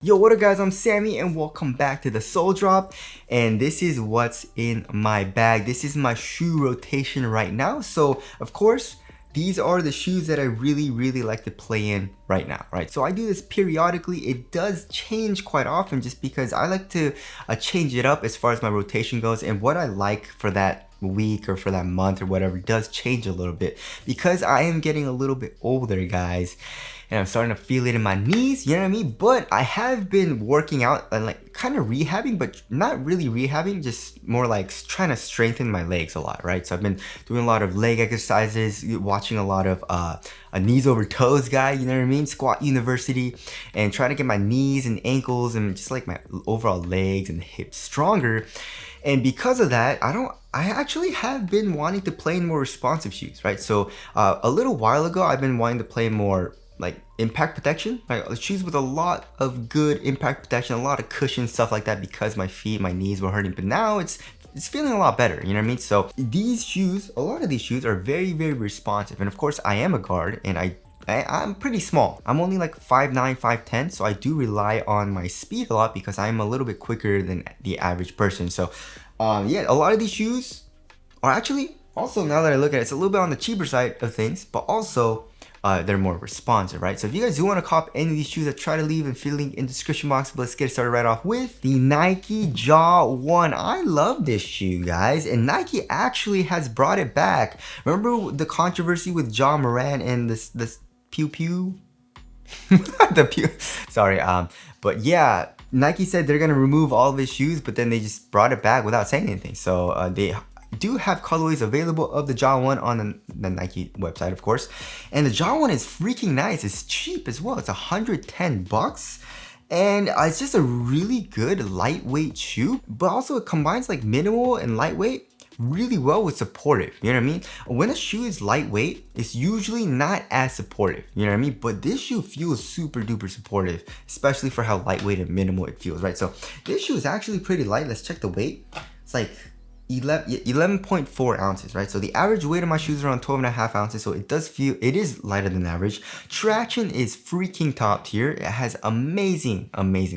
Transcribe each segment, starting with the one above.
Yo, what up guys, I'm Sammy and welcome back to the Soul Drop, and this is what's in my bag. This is my shoe rotation right now. So of course, these are the shoes that I really like to play in right now, right? So I do this periodically. It does change quite often just because I like to change it up as far as my rotation goes, and what I like for that week or for that month or whatever does change a little bit because I am getting a little bit older, guys, and I'm starting to feel it in my knees, you know what I mean? But I have been working out and like kind of rehabbing, but not really rehabbing, just more like trying to strengthen my legs a lot, right? So I've been doing a lot of leg exercises, watching a lot of a knees over toes guy, you know what I mean? Squat University, and trying to get my knees and ankles and just like my overall legs and hips stronger. And because of that, I actually have been wanting to play in more responsive shoes, right? So a little while ago, I've been wanting to play more like impact protection, like shoes with a lot of good impact protection, a lot of cushion, stuff like that, because my feet, my knees were hurting. But now it's feeling a lot better, you know what I mean? So these shoes, a lot of these shoes are very responsive. And of course, I am a guard and I'm pretty small. I'm only like 5'9", 5'10", so I do rely on my speed a lot because I'm a little bit quicker than the average person. So yeah, a lot of these shoes are actually, also now that I look at it, it's a little bit on the cheaper side of things, but also they're more responsive, right? So if you guys do want to cop any of these shoes, I try to leave a link in the description box. But let's get started right off with the Nike Jaw 1. I love this shoe, guys, and Nike actually has brought it back. Remember the controversy with Ja Morant and this pew pew? The pew. Sorry, but yeah, Nike said they're gonna remove all of his shoes, but then they just brought it back without saying anything. So they do have colorways available of the Jaw 1 on the Nike website, of course. And the Jaw 1 is freaking nice. It's cheap as well. It's 110 bucks. And it's just a really good lightweight shoe, but also it combines like minimal and lightweight really well with supportive, you know what I mean? When a shoe is lightweight, it's usually not as supportive, you know what I mean? But this shoe feels super duper supportive, especially for how lightweight and minimal it feels, right? So this shoe is actually pretty light. Let's check the weight. It's like 11.4 ounces, right? So the average weight of my shoes are around 12.5 ounces, so it is lighter than average. Traction is freaking top tier. It has amazing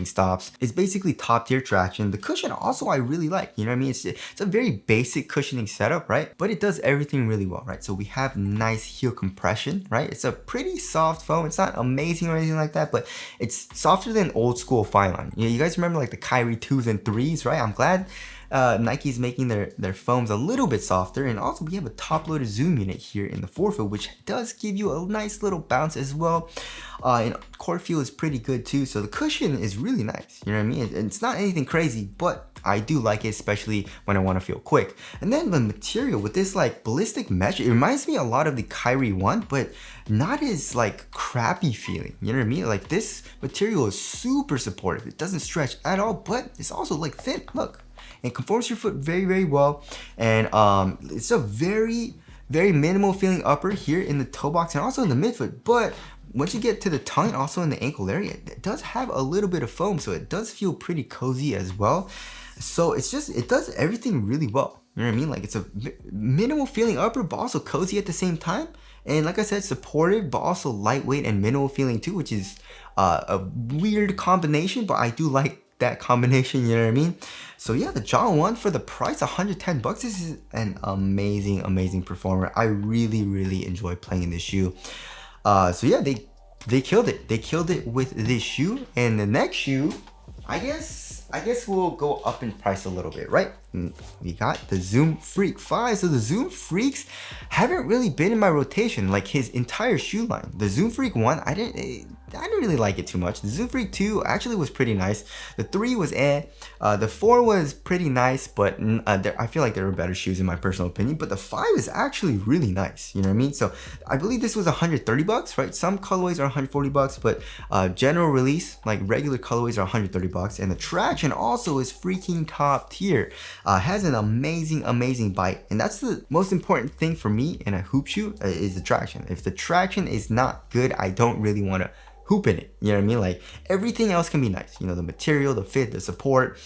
stops. It's basically top tier traction. The cushion also I really like, you know what I mean? It's a very basic cushioning setup, right? But it does everything really well, right? So we have nice heel compression, right? It's a pretty soft foam. It's not amazing or anything like that, but it's softer than old school fine line. You guys remember like the Kyrie 2s and 3s, right? I'm glad Nike's making their foams a little bit softer. And also we have a top-loaded zoom unit here in the forefoot, which does give you a nice little bounce as well. And core feel is pretty good too. So the cushion is really nice, you know what I mean? It's not anything crazy, but I do like it, especially when I want to feel quick. And then the material with this like ballistic mesh, it reminds me a lot of the Kyrie 1, but not as like crappy feeling, you know what I mean? Like this material is super supportive. It doesn't stretch at all, but it's also like thin, look. And conforms to your foot very well. And it's a very minimal feeling upper here in the toe box and also in the midfoot. But once you get to the tongue and also in the ankle area, it does have a little bit of foam, so it does feel pretty cozy as well. So it does everything really well, you know what I mean? Like it's a minimal feeling upper, but also cozy at the same time. And like I said, supportive, but also lightweight and minimal feeling too, which is a weird combination, but I do like that combination, you know what I mean? So yeah, the Jaw 1 for the price, 110 bucks. This is an amazing performer. I really enjoy playing in this shoe. So yeah, they killed it. They killed it with this shoe. And the next shoe, I guess we'll go up in price a little bit, right? We got the Zoom Freak 5. So the Zoom Freaks haven't really been in my rotation, like his entire shoe line. The Zoom Freak 1, I didn't really like it too much. The Zoom Freak 2 actually was pretty nice. The 3 was the 4 was pretty nice, but I feel like there were better shoes in my personal opinion. But the 5 is actually really nice, you know what I mean? So I believe this was 130 bucks, right? Some colorways are 140 bucks, but general release, like regular colorways, are 130 bucks. And the traction also is freaking top tier. Has an amazing bite, and that's the most important thing for me in a hoop shoe, is the traction. If the traction is not good, I don't really want to hoop in it, you know what I mean? Like everything else can be nice, you know, the material, the fit, the support,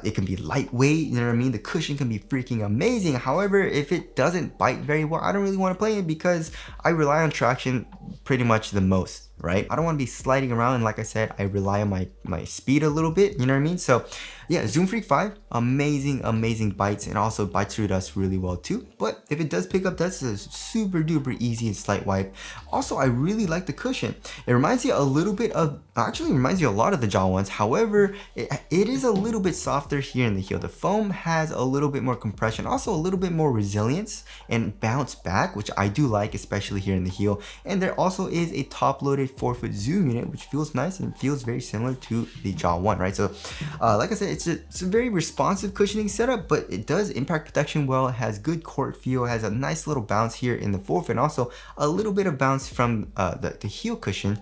It can be lightweight, you know what I mean? The cushion can be freaking amazing. However, if it doesn't bite very well, I don't really want to play it because I rely on traction pretty much the most, right? I don't want to be sliding around, and like I said, I rely on my speed a little bit, you know what I mean? So yeah, Zoom Freak 5, amazing bites, and also bites through dust really well too. But if it does pick up dust, it's super duper easy and slight wipe. Also, I really like the cushion. It reminds you a little bit of, actually reminds you a lot of the jaw ones. However, it is a little bit softer here in the heel. The foam has a little bit more compression, also a little bit more resilience and bounce back, which I do like, especially here in the heel. And there also is a top-loaded 4-foot zoom unit, which feels nice and feels very similar to the jaw one, right? So like I said, it's a very responsive cushioning setup, but it does impact protection well. It has good court feel, it has a nice little bounce here in the forefoot, and also a little bit of bounce from the heel cushion.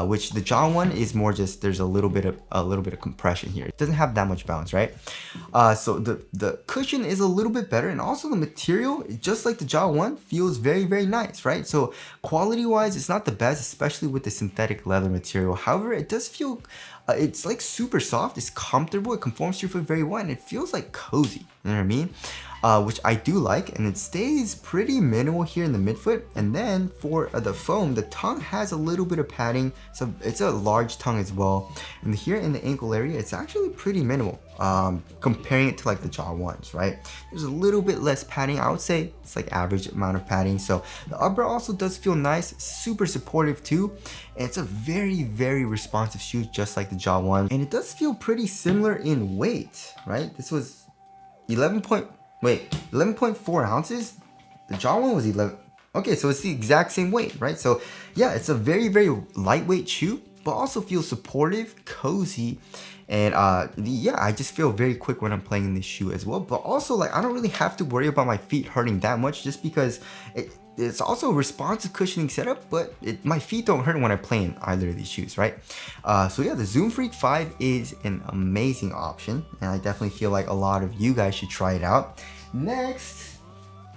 Which the jaw one is more just, there's a little bit of compression here. It doesn't have that much bounce, right? So the cushion is a little bit better, and also the material, just like the jaw one, feels very nice, right? So quality wise, it's not the best, especially with the synthetic leather material. However, it does feel it's like super soft, it's comfortable, it conforms to your foot very well, and it feels like cozy, you know what I mean? Which I do like, and it stays pretty minimal here in the midfoot. And then for the foam, the tongue has a little bit of padding, so it's a large tongue as well. And here in the ankle area, it's actually pretty minimal, comparing it to like the jaw ones, right? There's a little bit less padding. I would say it's like average amount of padding. So the upper also does feel nice, super supportive too. And it's a very responsive shoe, just like the jaw one. And it does feel pretty similar in weight, right? This was 11.4 ounces. The jaw one was 11. Okay, so it's the exact same weight, right? So yeah, it's a very lightweight shoe, but also feels supportive, cozy, and yeah, I just feel very quick when I'm playing in this shoe as well. But also, like, I don't really have to worry about my feet hurting that much, just because it's also a responsive cushioning setup, but my feet don't hurt when I play in either of these shoes, right? So yeah, the Zoom Freak 5 is an amazing option, and I definitely feel like a lot of you guys should try it out. Next,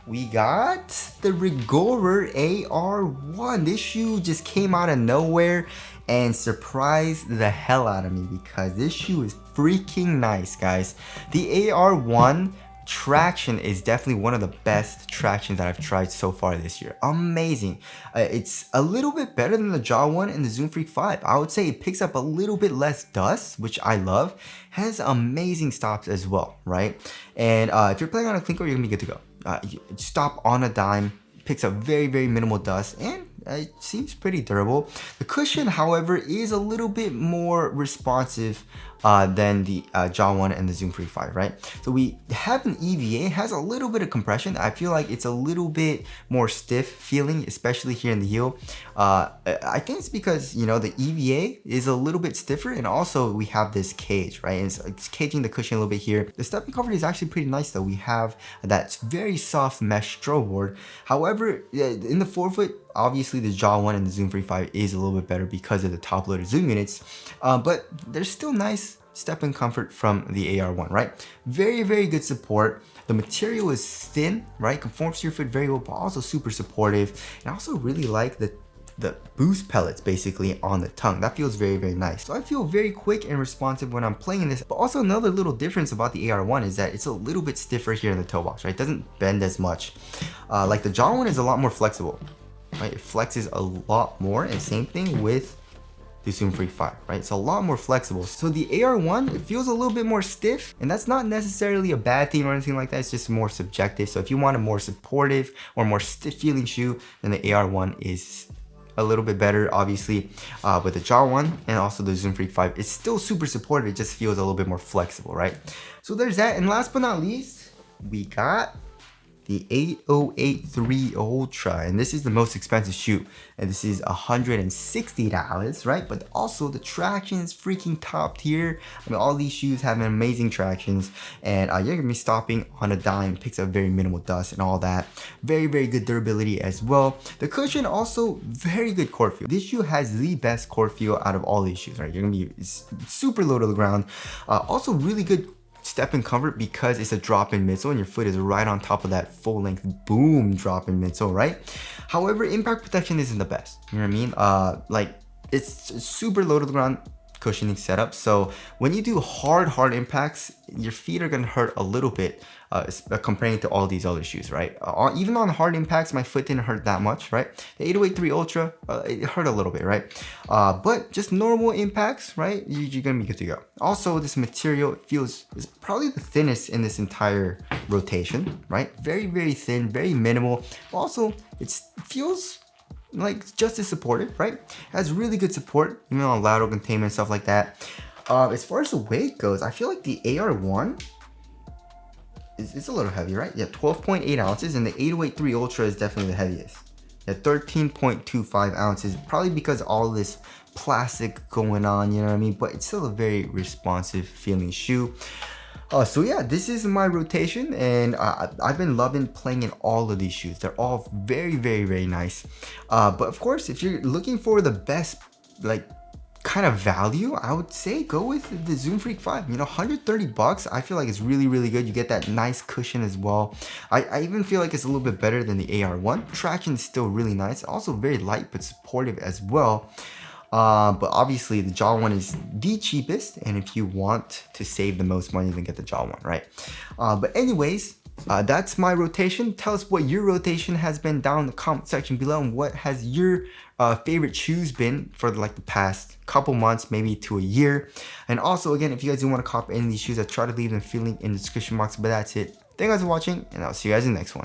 we got the Rigorer AR1. This shoe just came out of nowhere and surprised the hell out of me, because this shoe is freaking nice, guys. The AR1 traction is definitely one of the best tractions that I've tried so far this year. Amazing. It's a little bit better than the jaw one and the Zoom Freak 5. I would say it picks up a little bit less dust, which I love. Has amazing stops as well, right? And if you're playing on a clinker, you're gonna be good to go. You stop on a dime, picks up very minimal dust, and it seems pretty durable. The cushion, however, is a little bit more responsive than the jaw one and the Zoom Freak 5, right? So we have an EVA, it has a little bit of compression. I feel like it's a little bit more stiff feeling, especially here in the heel. I think it's because, you know, the EVA is a little bit stiffer, and also we have this cage, right? And it's caging the cushion a little bit here. The stepping comfort is actually pretty nice though. We have that very soft mesh strobe board. However, in the forefoot, obviously the jaw one and the Zoom Freak 5 is a little bit better because of the top loaded zoom units, but there's still nice step-in comfort from the AR1, right? Very good support. The material is thin, right? Conforms to your foot very well, but also super supportive. And I also really like the boost pellets basically on the tongue. That feels very nice. So I feel very quick and responsive when I'm playing this. But also another little difference about the AR1 is that it's a little bit stiffer here in the toe box, right? It doesn't bend as much. Like the jaw one is a lot more flexible, right? It flexes a lot more, and same thing with the Zoom Freak 5, right? It's a lot more flexible. So the AR1, it feels a little bit more stiff, and that's not necessarily a bad thing or anything like that. It's just more subjective. So if you want a more supportive or more stiff feeling shoe, then the AR1 is a little bit better, obviously. But the jaw one and also the Zoom Freak 5, it's still super supportive. It just feels a little bit more flexible, right? So there's that. And last but not least, we got the 8083 Ultra, and this is the most expensive shoe, and this is $160, right? But also the traction is freaking top tier. I mean, all these shoes have amazing tractions, and you're gonna be stopping on a dime, picks up very minimal dust and all that. Very good durability as well. The cushion also very good court feel. This shoe has the best court feel out of all these shoes, right? You're gonna be super low to the ground. Also really good step-in comfort because it's a drop-in midsole and your foot is right on top of that full-length boom drop-in midsole, right? However, impact protection isn't the best. You know what I mean? Like it's super low to the ground, cushioning setup. So when you do hard impacts, your feet are gonna hurt a little bit comparing to all these other shoes, right? Even on hard impacts, my foot didn't hurt that much, right? The 808 Ultra, it hurt a little bit, right? But just normal impacts, right? You're gonna be good to go. Also, this material is probably the thinnest in this entire rotation, right? Very thin, very minimal. Also, it feels like just as supportive, right? It has really good support, even on lateral containment, stuff like that. As far as the weight goes, I feel like the AR1 is a little heavy, right? Yeah, 12.8 ounces, and the 808 Ultra is definitely the heaviest. Yeah, 13.25 ounces, probably because all this plastic going on, you know what I mean? But it's still a very responsive feeling shoe. So yeah, this is my rotation, and I've been loving playing in all of these shoes. They're all very nice. But of course, if you're looking for the best, like, kind of value, I would say go with the Zoom Freak 5. You know, 130 bucks, I feel like it's really good. You get that nice cushion as well. I even feel like it's a little bit better than the AR1. Traction is still really nice. Also very light but supportive as well. But obviously the Jaw one is the cheapest, and if you want to save the most money, then get the Jaw one, right? But anyways, that's my rotation. Tell us what your rotation has been down in the comment section below, and what has your favorite shoes been for like the past couple months, maybe to a year. And also, again, if you guys do want to cop any of these shoes, I try to leave them feeling in the description box. But that's it. Thank you guys for watching, and I'll see you guys in the next one.